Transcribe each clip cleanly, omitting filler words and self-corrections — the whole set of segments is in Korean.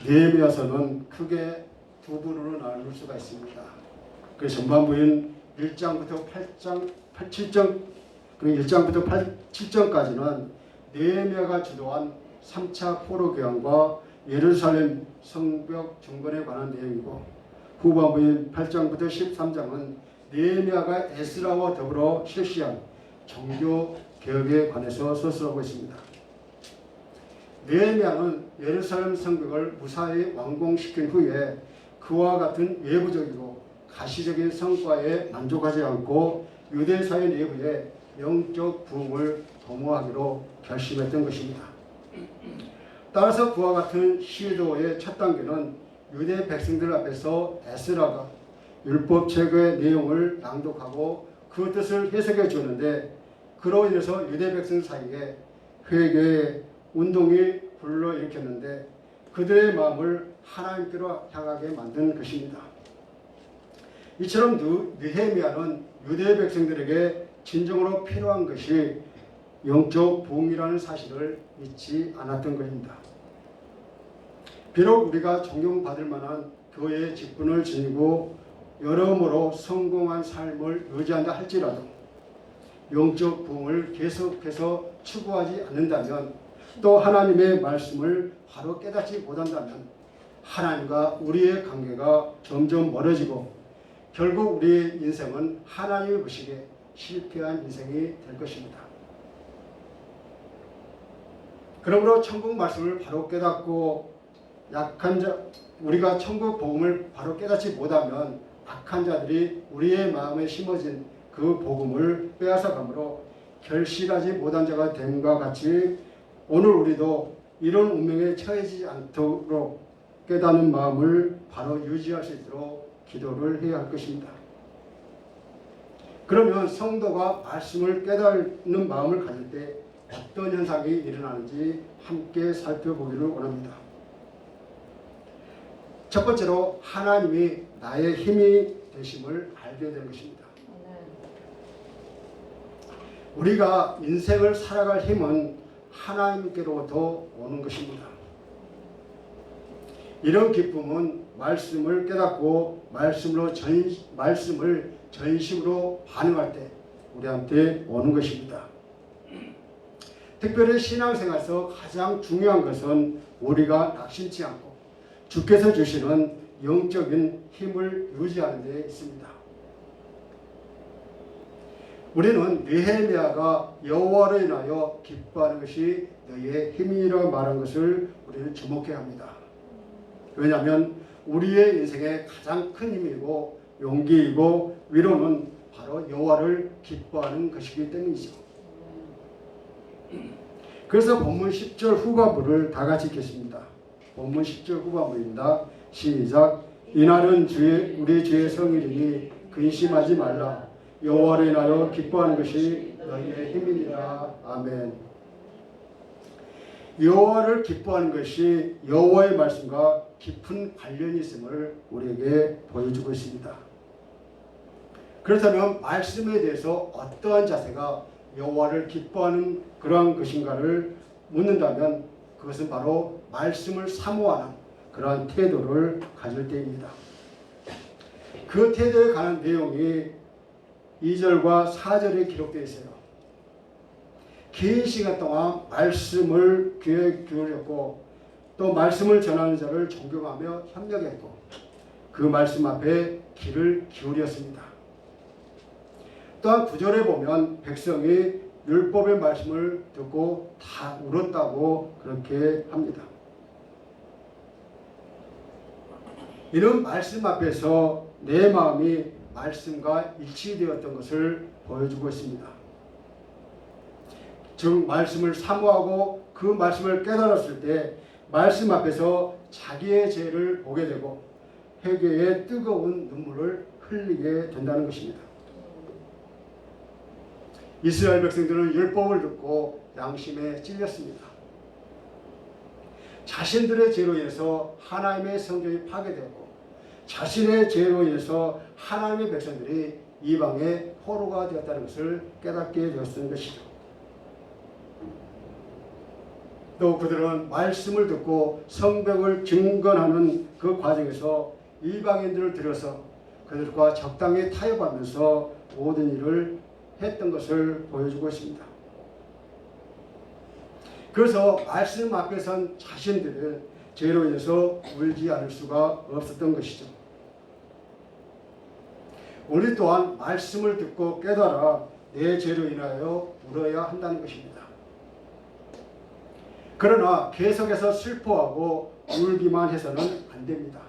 느헤미야서는 크게 두 부분으로 나눌 수가 있습니다. 그 전반부인 1장부터 7장, 그리고 1장부터 7장까지는 느헤미야가 주도한 3차 포로 교환과 예루살렘 성벽 중건에 관한 내용이고, 후반부인 8장부터 13장은 느헤미야가 에스라와 더불어 실시한 종교 개혁에 관해서 서술하고 있습니다. 느헤미야는 예루살렘 성벽을 무사히 완공시킨 후에 그와 같은 외부적이고 가시적인 성과에 만족하지 않고 유대 사회 내부의 영적 부흥을 도모하기로 결심했던 것입니다. 따라서 그와 같은 시도의 첫 단계는 유대 백성들 앞에서 에스라가 율법책의 내용을 낭독하고 그 뜻을 해석해 주는데, 그로 인해서 유대 백성 사이에 회개의 운동이 불러일으켰는데 그들의 마음을 하나님께로 향하게 만든 것입니다. 이처럼 느헤미야는 유대 백성들에게 진정으로 필요한 것이 영적 부흥이라는 사실을 잊지 않았던 것입니다. 비록 우리가 존경받을 만한 교회의 직분을 지니고 여러모로 성공한 삶을 유지한다 할지라도 영적 부흥을 계속해서 추구하지 않는다면, 또 하나님의 말씀을 바로 깨닫지 못한다면 하나님과 우리의 관계가 점점 멀어지고 결국 우리의 인생은 하나님이 보시기에 실패한 인생이 될 것입니다. 그러므로 천국 말씀을 바로 깨닫고 우리가 천국 복음을 바로 깨닫지 못하면 악한 자들이 우리의 마음에 심어진 그 복음을 빼앗아가므로 결실하지 못한 자가 됨과 같이 오늘 우리도 이런 운명에 처해지지 않도록 깨닫는 마음을 바로 유지할 수 있도록 기도를 해야 할 것입니다. 그러면 성도가 말씀을 깨닫는 마음을 가질 때 어떤 현상이 일어나는지 함께 살펴보기를 원합니다. 첫 번째로 하나님이 나의 힘이 되심을 알게 되는 것입니다. 우리가 인생을 살아갈 힘은 하나님께로부터 오는 것입니다. 이런 기쁨은 말씀을 깨닫고 말씀을 전심으로 반응할 때 우리한테 오는 것입니다. 특별히 신앙생활에서 가장 중요한 것은 우리가 낙심치 않고 주께서 주시는 영적인 힘을 유지하는 데 있습니다. 우리는 느헤미야가 여호와로 인하여 기뻐하는 것이 너희의 힘이라고 말한 것을 우리는 주목해야 합니다. 왜냐하면 우리의 인생의 가장 큰 힘이고 용기이고 위로는 바로 여호와를 기뻐하는 것이기 때문이죠. 그래서 본문 10절 후반부를 다 같이 읽겠습니다. 본문 10절 후반부입니다. 시작. 이날은 우리 주의 성일이니 근심하지 말라. 여호와로 인하여 기뻐하는 것이 너희의 힘이니라. 아멘. 여호와를 기뻐하는 것이 여호와의 말씀과 깊은 관련이 있음을 우리에게 보여주고 있습니다. 그렇다면 말씀에 대해서 어떠한 자세가 여호와를 기뻐하는 그러한 것인가를 묻는다면 그것은 바로 말씀을 사모하는 그러한 태도를 가질 때입니다. 그 태도에 관한 내용이 2절과 4절에 기록되어 있어요. 긴 시간 동안 말씀을 귀에 기울였고 또 말씀을 전하는 자를 존경하며 협력했고 그 말씀 앞에 귀를 기울였습니다. 또한 9절에 보면 백성이 율법의 말씀을 듣고 다 울었다고 그렇게 합니다. 이런 말씀 앞에서 내 마음이 말씀과 일치되었던 것을 보여주고 있습니다. 즉 말씀을 사모하고 그 말씀을 깨달았을 때 말씀 앞에서 자기의 죄를 보게 되고 회개의 뜨거운 눈물을 흘리게 된다는 것입니다. 이스라엘 백성들은 율법을 듣고 양심에 찔렸습니다. 자신들의 죄로 인해서 하나님의 성전이 파괴되고 자신의 죄로 인해서 하나님의 백성들이 이방의 포로가 되었다는 것을 깨닫게 되었던 것이죠. 또 그들은 말씀을 듣고 성벽을 증건하는 그 과정에서 이방인들을 들여서 그들과 적당히 타협하면서 모든 일을 했던 것을 보여주고 있습니다. 그래서 말씀 앞에 선 자신들은 죄로 인해서 울지 않을 수가 없었던 것이죠. 우리 또한 말씀을 듣고 깨달아 내 죄로 인하여 울어야 한다는 것입니다. 그러나 계속해서 슬퍼하고 울기만 해서는 안 됩니다.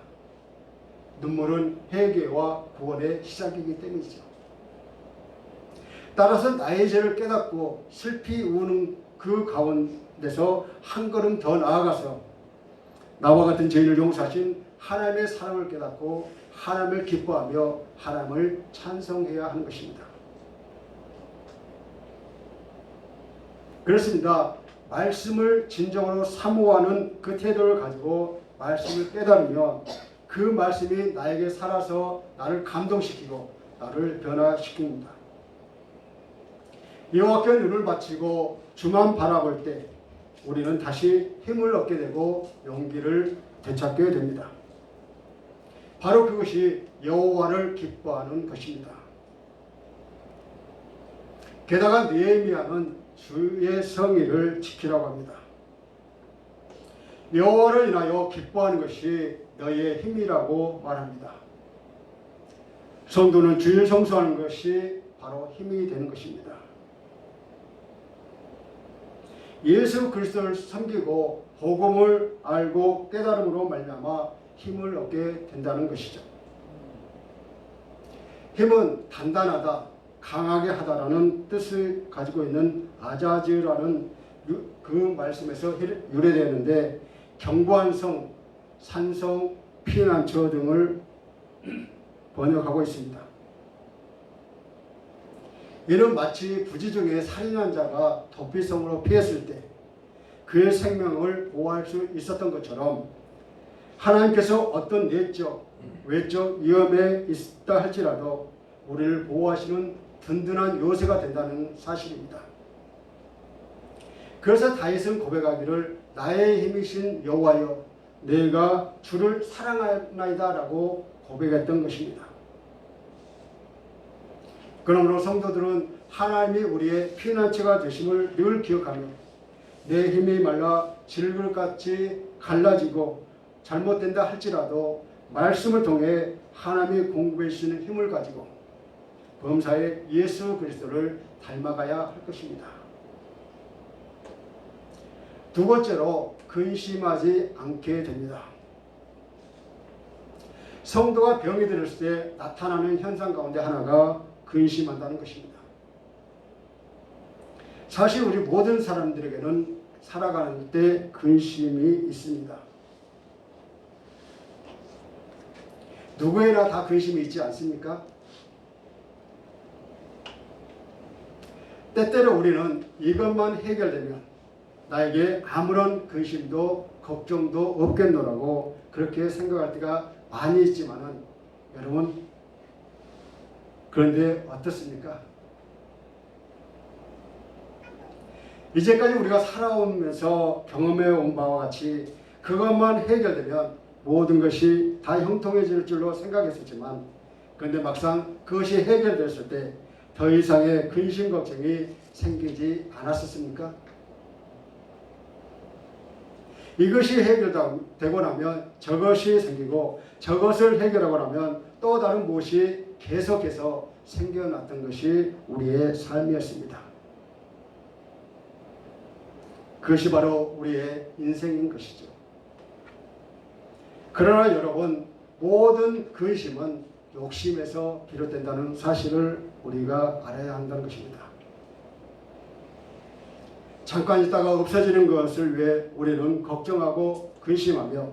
눈물은 회개와 구원의 시작이기 때문이죠. 따라서 나의 죄를 깨닫고 슬피 우는 그 가운데서 한 걸음 더 나아가서 나와 같은 죄인을 용서하신 하나님의 사랑을 깨닫고 하나님을 기뻐하며 하나님을 찬송해야 하는 것입니다. 그렇습니다. 말씀을 진정으로 사모하는 그 태도를 가지고 말씀을 깨달으면 그 말씀이 나에게 살아서 나를 감동시키고 나를 변화시킵니다. 여호와께 눈을 바치고 주만 바라볼 때 우리는 다시 힘을 얻게 되고 용기를 되찾게 됩니다. 바로 그것이 여호와를 기뻐하는 것입니다. 게다가 느헤미야는 주의 성의를 지키라고 합니다. 여호와를 인하여 기뻐하는 것이 너희의 힘이라고 말합니다. 성도는 주를 성수하는 것이 바로 힘이 되는 것입니다. 예수 그리스도를 섬기고 복음을 알고 깨달음으로 말미암아 힘을 얻게 된다는 것이죠. 힘은 단단하다, 강하게 하다라는 뜻을 가지고 있는 아자즈라는 그 말씀에서 유래되는데 견고한 성, 산성, 피난처 등을 번역하고 있습니다. 이는 마치 부지 중에 살인한 자가 도피성으로 피했을 때 그의 생명을 보호할 수 있었던 것처럼 하나님께서 어떤 내적, 외적 위험에 있다 할지라도 우리를 보호하시는 든든한 요새가 된다는 사실입니다. 그래서 다윗은 고백하기를 나의 힘이신 여호와여 내가 주를 사랑하나이다 라고 고백했던 것입니다. 그러므로 성도들은 하나님이 우리의 피난처가 되심을 늘 기억하며 내 힘이 말라 질글같이 갈라지고 잘못된다 할지라도 말씀을 통해 하나님이 공급해 주시는 힘을 가지고 범사의 예수 그리스도를 닮아가야 할 것입니다. 두 번째로 근심하지 않게 됩니다. 성도가 병이 들었을 때 나타나는 현상 가운데 하나가 근심한다는 것입니다. 사실 우리 모든 사람들에게는 살아가는 때 근심이 있습니다. 누구에나 다 근심이 있지 않습니까? 때때로 우리는 이것만 해결되면 나에게 아무런 근심도 걱정도 없겠노라고 그렇게 생각할 때가 많이 있지만은 여러분 그런데 어떻습니까? 이제까지 우리가 살아오면서 경험해 온 바와 같이 그것만 해결되면 모든 것이 다 형통해질 줄로 생각했었지만 그런데 막상 그것이 해결됐을 때 더 이상의 근심 걱정이 생기지 않았었습니까? 이것이 해결되고 나면 저것이 생기고 저것을 해결하고 나면 또 다른 무엇이 계속해서 생겨났던 것이 우리의 삶이었습니다. 그것이 바로 우리의 인생인 것이죠. 그러나 여러분 모든 근심은 욕심에서 비롯된다는 사실을 우리가 알아야 한다는 것입니다. 잠깐 있다가 없어지는 것을 위해 우리는 걱정하고 근심하며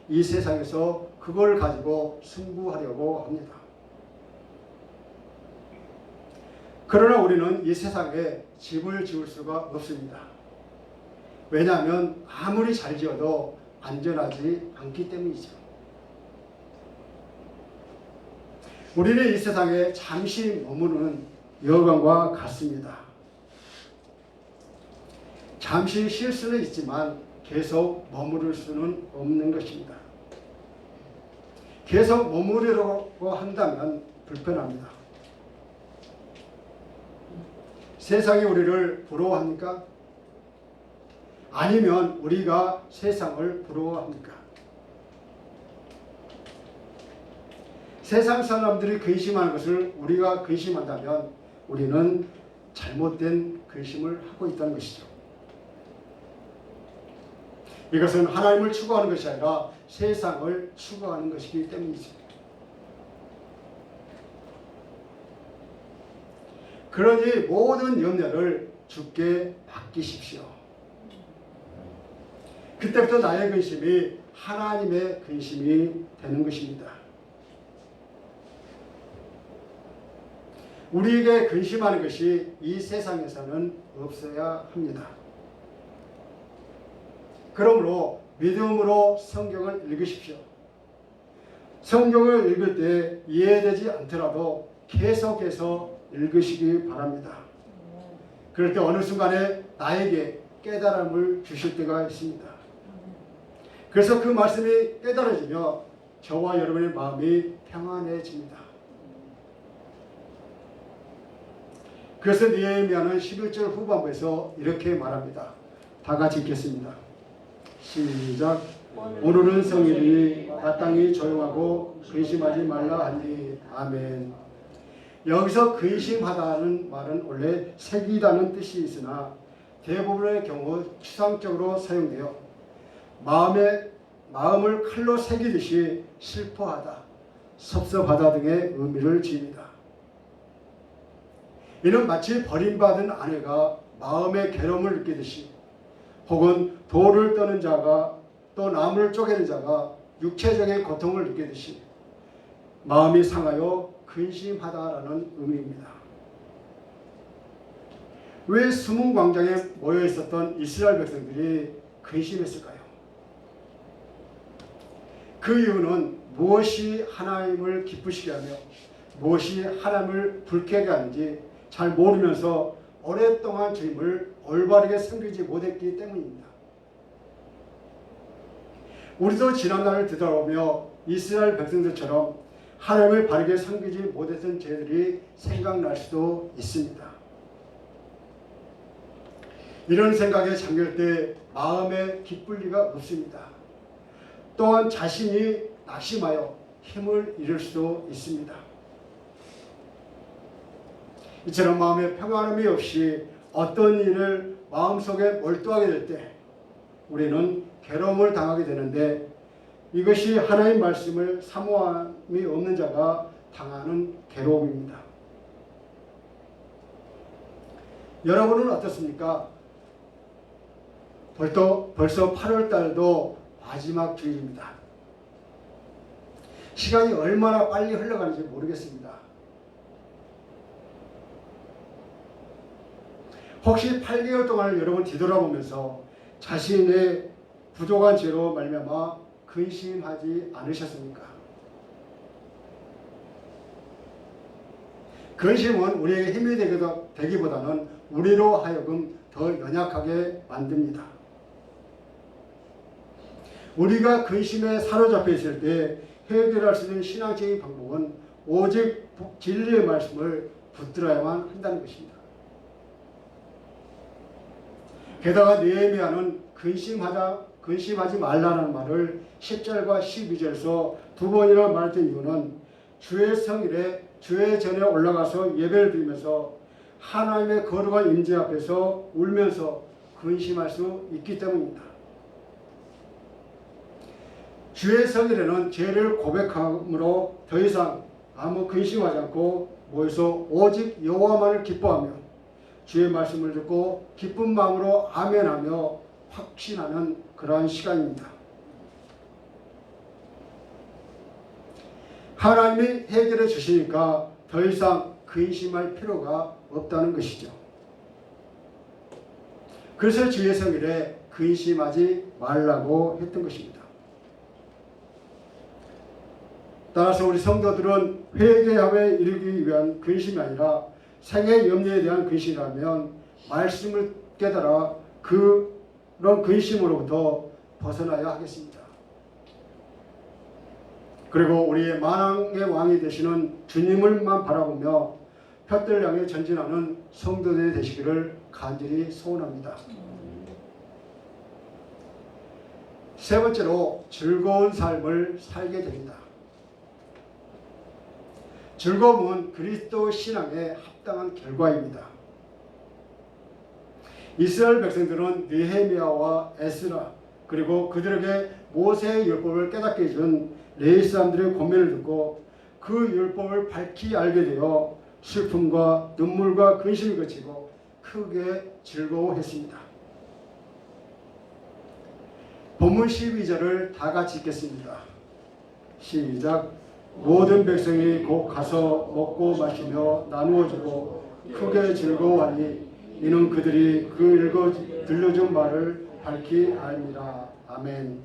이 세상에서 그걸 가지고 승부하려고 합니다. 그러나 우리는 이 세상에 집을 지을 수가 없습니다. 왜냐하면 아무리 잘 지어도 안전하지 않기 때문이죠. 우리는 이 세상에 잠시 머무는 여관과 같습니다. 잠시 쉴 수는 있지만 계속 머무를 수는 없는 것입니다. 계속 머무르려고 한다면 불편합니다. 세상이 우리를 부러워합니까? 아니면 우리가 세상을 부러워합니까? 세상 사람들이 근심하는 것을 우리가 근심한다면 우리는 잘못된 근심을 하고 있다는 것이죠. 이것은 하나님을 추구하는 것이 아니라 세상을 추구하는 것이기 때문이죠. 그러니 모든 염려를 주께 맡기십시오. 그때부터 나의 근심이 하나님의 근심이 되는 것입니다. 우리에게 근심하는 것이 이 세상에서는 없어야 합니다. 그러므로 믿음으로 성경을 읽으십시오. 성경을 읽을 때 이해되지 않더라도 계속해서 읽으시기 바랍니다. 그럴 때 어느 순간에 나에게 깨달음을 주실 때가 있습니다. 그래서 그 말씀이 깨달아지며 저와 여러분의 마음이 평안해집니다. 그래서 느헤미야는 11절 후반부에서 이렇게 말합니다. 다 같이 읽겠습니다. 시작. 오늘은 성일이니 마땅히 조용하고 근심하지 말라 하니. 아멘. 여기서 근심하다는 말은 원래 새기다는 뜻이 있으나 대부분의 경우 추상적으로 사용되어 마음을 칼로 새기듯이 슬퍼하다, 섭섭하다 등의 의미를 지닙니다. 이는 마치 버림받은 아내가 마음의 괴로움을 느끼듯이, 혹은 돌을 떠는 자가 또 나무를 쪼개는 자가 육체적인 고통을 느끼듯이 마음이 상하여 근심하다라는 의미입니다. 왜 수문 광장에 모여 있었던 이스라엘 백성들이 근심했을까요? 그 이유는 무엇이 하나님을 기쁘시게 하며 무엇이 하나님을 불쾌하게 하는지 잘 모르면서 오랫동안 주님을 올바르게 섬기지 못했기 때문입니다. 우리도 지난날을 되돌아보며 이스라엘 백성들처럼 하나님을 바르게 섬기지 못했던 죄들이 생각날 수도 있습니다. 이런 생각에 잠길 때 마음에 기쁠 리가 없습니다. 또한 자신이 낙심하여 힘을 잃을 수도 있습니다. 이처럼 마음에 평안함이 없이 어떤 일을 마음속에 몰두하게 될 때 우리는 괴로움을 당하게 되는데, 이것이 하나님 말씀을 사모함이 없는 자가 당하는 괴로움입니다. 여러분은 어떻습니까? 벌써 8월달도 마지막 주일입니다. 시간이 얼마나 빨리 흘러가는지 모르겠습니다. 혹시 8개월 동안을 여러분 뒤돌아보면서 자신의 부족한 죄로 말미암아 근심하지 않으셨습니까? 근심은 우리에게 힘이 되기보다는 우리로 하여금 더 연약하게 만듭니다. 우리가 근심에 사로잡혀 있을 때 해결할 수 있는 신앙적인 방법은 오직 진리의 말씀을 붙들어야만 한다는 것입니다. 게다가 느헤미야는 근심하지 말라는 말을 10절과 12절에서 두 번이나 말했던 이유는 주의 성일에 주의 전에 올라가서 예배를 드리면서 하나님의 거룩한 임재 앞에서 울면서 근심할 수 있기 때문입니다. 주의 성일에는 죄를 고백함으로 더 이상 아무 근심하지 않고 모여서 오직 여호와만을 기뻐하며 주의 말씀을 듣고 기쁜 마음으로 아멘하며 확신하는 그러한 시간입니다. 하나님이 해결해 주시니까 더 이상 근심할 필요가 없다는 것이죠. 그래서 주의 성일에 근심하지 말라고 했던 것입니다. 따라서 우리 성도들은 회개함에 이르기 위한 근심이 아니라 생의 염려에 대한 근심이라면 말씀을 깨달아 그런 근심으로부터 벗어나야 하겠습니다. 그리고 우리의 만왕의 왕이 되시는 주님을만 바라보며 푯들 향해 전진하는 성도들이 되시기를 간절히 소원합니다. 세 번째로 즐거운 삶을 살게 됩니다. 즐거움은 그리스도 신앙에 합당한 결과입니다. 이스라엘 백성들은 느헤미야와 에스라 그리고 그들에게 모세의 율법을 깨닫게 해준 레위 사람들의 권면을 듣고 그 율법을 밝히 알게 되어 슬픔과 눈물과 근심을 거치고 크게 즐거워했습니다. 본문 12절을 다 같이 읽겠습니다. 시작. 모든 백성이 곧 가서 먹고 마시며 나누어주고 크게 즐거워하니 이는 그들이 그 읽어 들려준 말을 밝히 알미라. 아멘.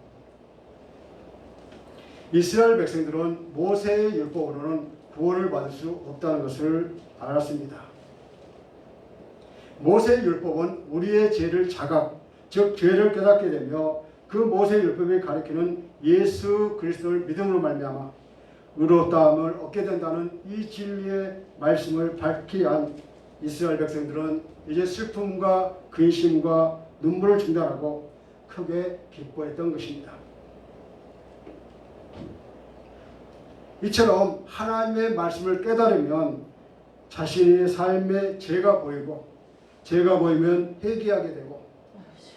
이스라엘 백성들은 모세의 율법으로는 구원을 받을 수 없다는 것을 알았습니다. 모세의 율법은 우리의 죄를 자각, 즉 죄를 깨닫게 되며 그 모세의 율법이 가리키는 예수 그리스도를 믿음으로 말미암아 의롭다함을 얻게 된다는 이 진리의 말씀을 밝히 한 이스라엘 백성들은 이제 슬픔과 근심과 눈물을 중단하고 크게 기뻐했던 것입니다. 이처럼 하나님의 말씀을 깨달으면 자신의 삶에 죄가 보이고 죄가 보이면 회개하게 되고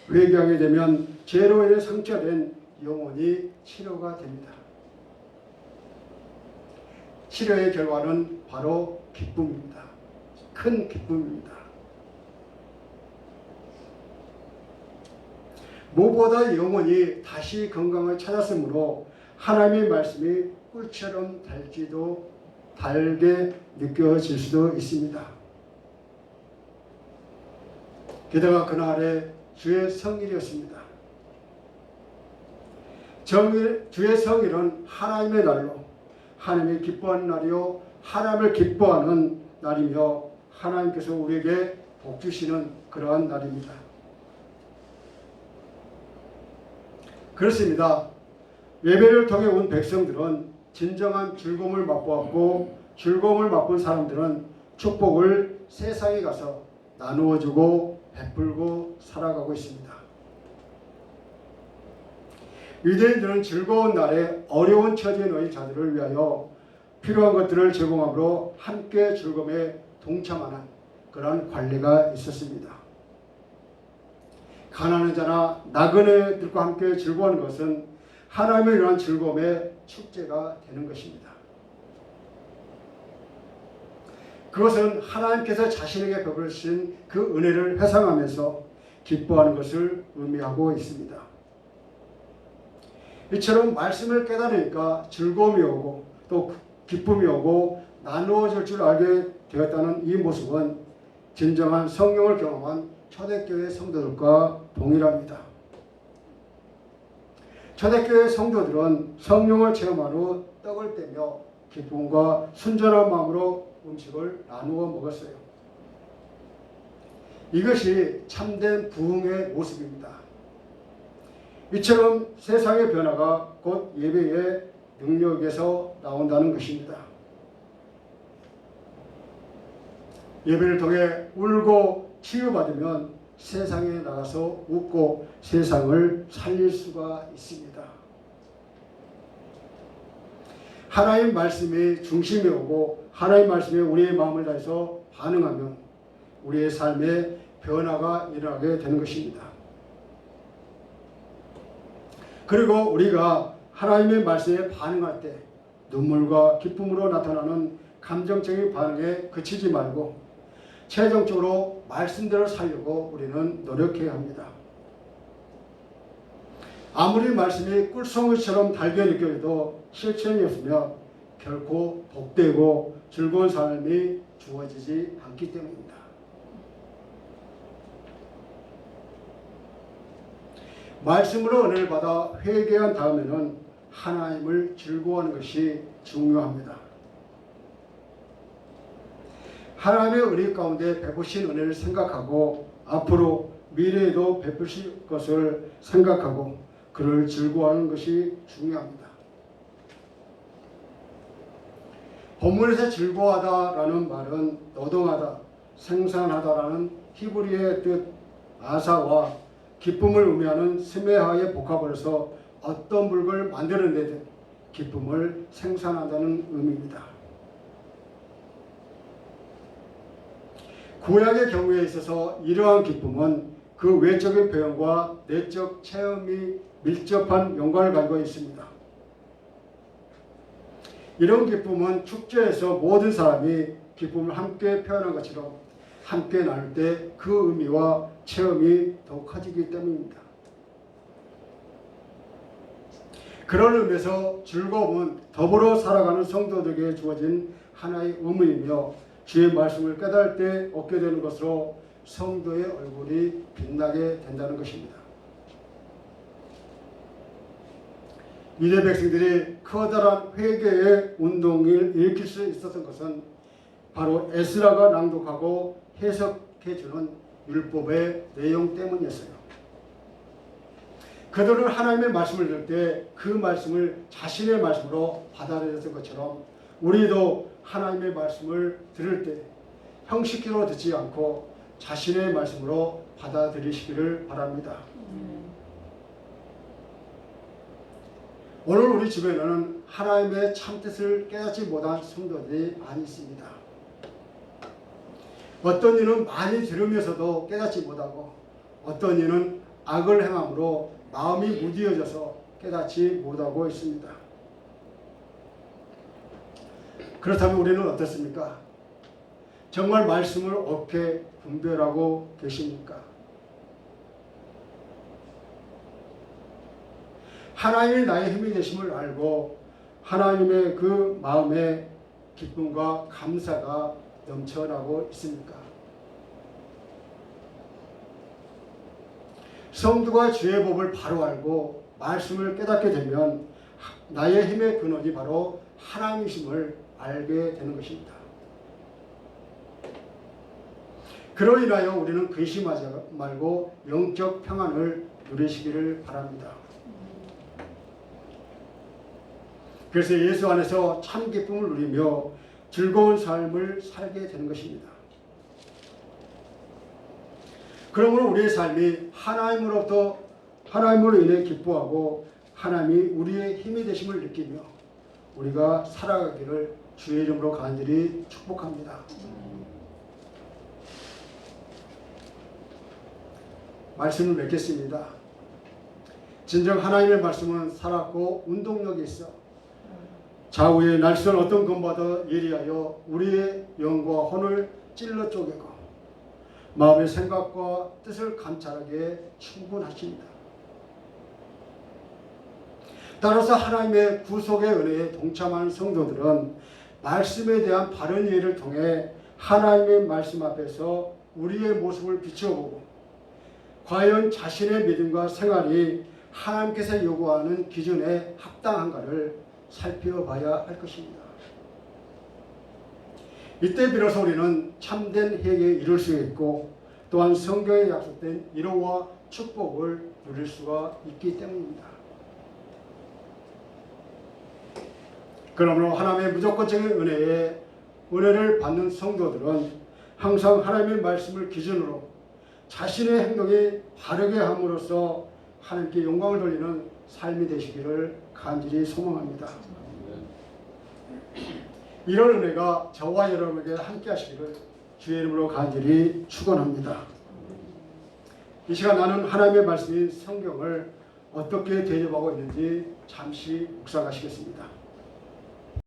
회개하게 되면 죄로 인해 상처된 영혼이 치료가 됩니다. 치료의 결과는 바로 기쁨입니다. 큰 기쁨입니다. 무엇보다 영혼이 다시 건강을 찾았으므로 하나님의 말씀이 꿀처럼 달게 느껴질 수도 있습니다. 게다가 그날에 주의 성일이었습니다. 주의 성일은 하나님의 날로 하나님이 기뻐하는 날이요 하나님을 기뻐하는 날이며 하나님께서 우리에게 복 주시는 그러한 날입니다. 그렇습니다. 예배를 통해 온 백성들은 진정한 즐거움을 맛보았고 즐거움을 맛본 사람들은 축복을 세상에 가서 나누어주고 베풀고 살아가고 있습니다. 유대인들은 즐거운 날에 어려운 처지에 놓인 자들을 위하여 필요한 것들을 제공함으로 함께 즐거움에 동참하는 그런 관례가 있었습니다. 가난한 자나 나그네들과 함께 즐거워하는 것은 하나님을 위한 즐거움의 축제가 되는 것입니다. 그것은 하나님께서 자신에게 베푸신 그 은혜를 회상하면서 기뻐하는 것을 의미하고 있습니다. 이처럼 말씀을 깨달으니까 즐거움이 오고 또 기쁨이 오고 나누어질 줄 알게 되었다는 이 모습은 진정한 성령을 경험한 초대교회 성도들과 동일합니다. 초대교회 성도들은 성령을 체험한 후 떡을 떼며 기쁨과 순전한 마음으로 음식을 나누어 먹었어요. 이것이 참된 부흥의 모습입니다. 이처럼 세상의 변화가 곧 예배의 능력에서 나온다는 것입니다. 예배를 통해 울고 치유받으면 세상에 나가서 웃고 세상을 살릴 수가 있습니다. 하나님 말씀이 중심에 오고 하나님 말씀에 우리의 마음을 다해서 반응하면 우리의 삶에 변화가 일어나게 되는 것입니다. 그리고 우리가 하나님의 말씀에 반응할 때 눈물과 기쁨으로 나타나는 감정적인 반응에 그치지 말고 최종적으로 말씀대로 살려고 우리는 노력해야 합니다. 아무리 말씀이 꿀송이처럼 달게 느껴져도 실천이 없으면 결코 복되고 즐거운 삶이 주어지지 않기 때문입니다. 말씀으로 은혜를 받아 회개한 다음에는 하나님을 즐거워하는 것이 중요합니다. 하나님의 은혜 가운데 베푸신 은혜를 생각하고 앞으로 미래에도 베푸실 것을 생각하고 그를 즐거워하는 것이 중요합니다. 본문에서 즐거워하다라는 말은 노동하다, 생산하다라는 히브리의 뜻 아사와 기쁨을 의미하는 스메하의 복합으로서 어떤 물건을 만드는 데든 기쁨을 생산한다는 의미입니다. 구약의 경우에 있어서 이러한 기쁨은 그 외적인 표현과 내적 체험이 밀접한 연관을 가지고 있습니다. 이런 기쁨은 축제에서 모든 사람이 기쁨을 함께 표현한 것처럼 함께 나눌 때 그 의미와 체험이 더 커지기 때문입니다. 그런 의미에서 즐거움은 더불어 살아가는 성도들에게 주어진 하나의 의무이며 주의 말씀을 깨달을 때 얻게 되는 것으로 성도의 얼굴이 빛나게 된다는 것입니다. 유대 백성들이 커다란 회개의 운동을 일으킬 수 있었던 것은 바로 에스라가 낭독하고 해석해주는 율법의 내용 때문이었어요. 그들은 하나님의 말씀을 들을 때 그 말씀을 자신의 말씀으로 받아들였던 것처럼 우리도 하나님의 말씀을 들을 때 형식대로 듣지 않고 자신의 말씀으로 받아들이시기를 바랍니다. 오늘 우리 주변에는 하나님의 참뜻을 깨닫지 못한 성도들이 많이 있습니다. 어떤 이는 많이 들으면서도 깨닫지 못하고 어떤 이는 악을 행함으로 마음이 무디어져서 깨닫지 못하고 있습니다. 그렇다면 우리는 어떻습니까? 정말 말씀을 옳게 분별하고 계십니까? 하나님이 나의 힘이 되심을 알고 하나님의 그 마음에 기쁨과 감사가 넘쳐나고 있습니까? 성도가 주의 법을 바로 알고 말씀을 깨닫게 되면 나의 힘의 근원이 바로 하나님이심을 알게 되는 것입니다. 그로 인하여 우리는 근심하지 말고 영적 평안을 누리시기를 바랍니다. 그래서 예수 안에서 참 기쁨을 누리며 즐거운 삶을 살게 되는 것입니다. 그러므로 우리의 삶이 하나님으로 인해 기뻐하고 하나님이 우리의 힘이 되심을 느끼며 우리가 살아가기를 주의 이름으로 간절히 축복합니다. 말씀을 맺겠습니다. 진정 하나님의 말씀은 살았고 운동력이 있어 좌우의 날선 어떤 것보다 예리하여 우리의 영과 혼을 찔러 쪼개고 마음의 생각과 뜻을 감찰하기에 충분하십니다. 따라서 하나님의 구속의 은혜에 동참하는 성도들은 말씀에 대한 바른 이해를 통해 하나님의 말씀 앞에서 우리의 모습을 비춰보고 과연 자신의 믿음과 생활이 하나님께서 요구하는 기준에 합당한가를 살펴봐야 할 것입니다. 이때 비로소 우리는 참된 회개에 이룰 수 있고 또한 성경에 약속된 위로와 축복을 누릴 수가 있기 때문입니다. 그러므로 하나님의 무조건적인 은혜를 받는 성도들은 항상 하나님의 말씀을 기준으로 자신의 행동이 바르게 함으로써 하나님께 영광을 돌리는 삶이 되시기를 간절히 소망합니다. 이런 은혜가 저와 여러분에게 함께 하시기를 주의 이름으로 간절히 축원합니다. 이 시간 나는 하나님의 말씀인 성경을 어떻게 대접하고 있는지 잠시 묵상하시겠습니다.